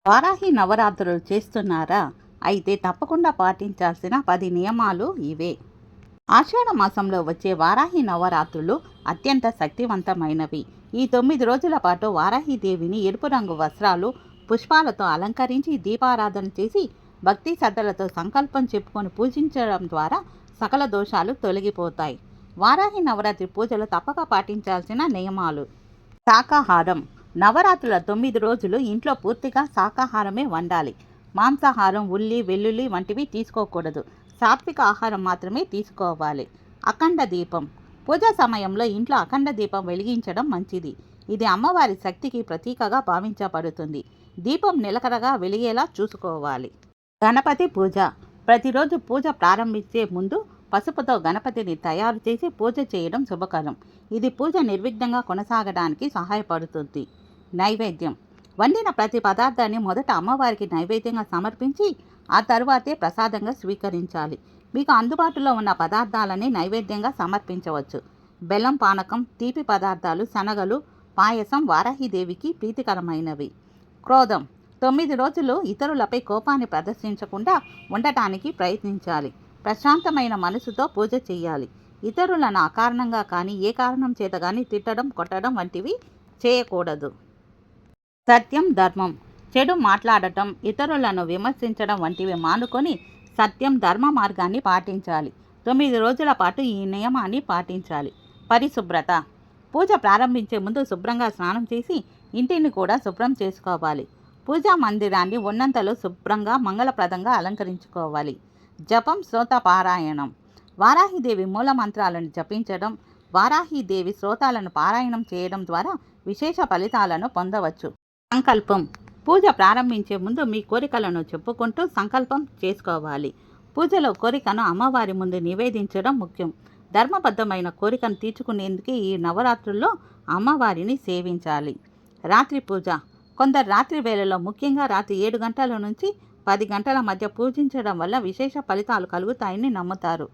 వారాహి నవరాత్రులు చేస్తున్నారా? అయితే తప్పకుండా పాటించాల్సిన 10 నియమాలు ఇవే. ఆషాఢ మాసంలో వచ్చే వారాహి నవరాత్రులు అత్యంత శక్తివంతమైనవి. ఈ 9 రోజుల పాటు వారాహిదేవిని ఎరుపు రంగు వస్త్రాలు, పుష్పాలతో అలంకరించి దీపారాధన చేసి భక్తి శ్రద్ధలతో సంకల్పం చెప్పుకొని పూజించడం ద్వారా సకల దోషాలు తొలగిపోతాయి. వారాహి నవరాత్రి పూజలు తప్పక పాటించాల్సిన నియమాలు. శాకాహారం. నవరాత్రుల 9 రోజులు ఇంట్లో పూర్తిగా శాకాహారమే వండాలి. మాంసాహారం, ఉల్లి, వెల్లుల్లి వంటివి తీసుకోకూడదు. సాత్విక ఆహారం మాత్రమే తీసుకోవాలి. అఖండ దీపం. పూజా సమయంలో ఇంట్లో అఖండ దీపం వెలిగించడం మంచిది. ఇది అమ్మవారి శక్తికి ప్రతీకగా భావించబడుతుంది. దీపం నిలకడగా వెలిగేలా చూసుకోవాలి. గణపతి పూజ. ప్రతిరోజు పూజ ప్రారంభించే ముందు పసుపుతో గణపతిని తయారు చేసి పూజ చేయడం శుభకరం. ఇది పూజ నిర్విఘ్నంగా కొనసాగడానికి సహాయపడుతుంది. నైవేద్యం. వండిన ప్రతి పదార్థాన్ని మొదట అమ్మవారికి నైవేద్యంగా సమర్పించి ఆ తరువాతే ప్రసాదంగా స్వీకరించాలి. మీకు అందుబాటులో ఉన్న పదార్థాలని నైవేద్యంగా సమర్పించవచ్చు. బెల్లం పానకం, తీపి పదార్థాలు, శనగలు, పాయసం వారాహిదేవికి ప్రీతికరమైనవి. క్రోధం. 9 రోజులు ఇతరులపై కోపాన్ని ప్రదర్శించకుండా ఉండటానికి ప్రయత్నించాలి. ప్రశాంతమైన మనసుతో పూజ చేయాలి. ఇతరులను అకారణంగా కానీ ఏ కారణం చేత కానీ తిట్టడం, కొట్టడం వంటివి చేయకూడదు. సత్యం, ధర్మం. చెడు మాట్లాడటం, ఇతరులను విమర్శించడం వంటివి మానుకొని సత్యం, ధర్మ మార్గాన్ని పాటించాలి. 9 రోజుల పాటు ఈ నియమాన్ని పాటించాలి. పరిశుభ్రత. పూజ ప్రారంభించే ముందు శుభ్రంగా స్నానం చేసి ఇంటిని కూడా శుభ్రం చేసుకోవాలి. పూజా మందిరాన్ని ఉన్నంతలో శుభ్రంగా మంగళప్రదంగా అలంకరించుకోవాలి. జపం, శ్రోత పారాయణం. వారాహిదేవి మూల మంత్రాలను జపించడం, వారాహిదేవి శ్రోతాలను పారాయణం చేయడం ద్వారా విశేష ఫలితాలను పొందవచ్చు. సంకల్పం. పూజ ప్రారంభించే ముందు మీ కోరికలను చెప్పుకుంటూ సంకల్పం చేసుకోవాలి. పూజలో కోరికను అమ్మవారి ముందు నివేదించడం ముఖ్యం. ధర్మబద్ధమైన కోరికను తీర్చుకునేందుకు ఈ నవరాత్రుల్లో అమ్మవారిని సేవించాలి. రాత్రి పూజ. కొందరు రాత్రి వేళలో, ముఖ్యంగా రాత్రి 7 గంటల నుంచి 10 గంటల మధ్య పూజించడం వల్ల విశేష ఫలితాలు కలుగుతాయని నమ్ముతారు.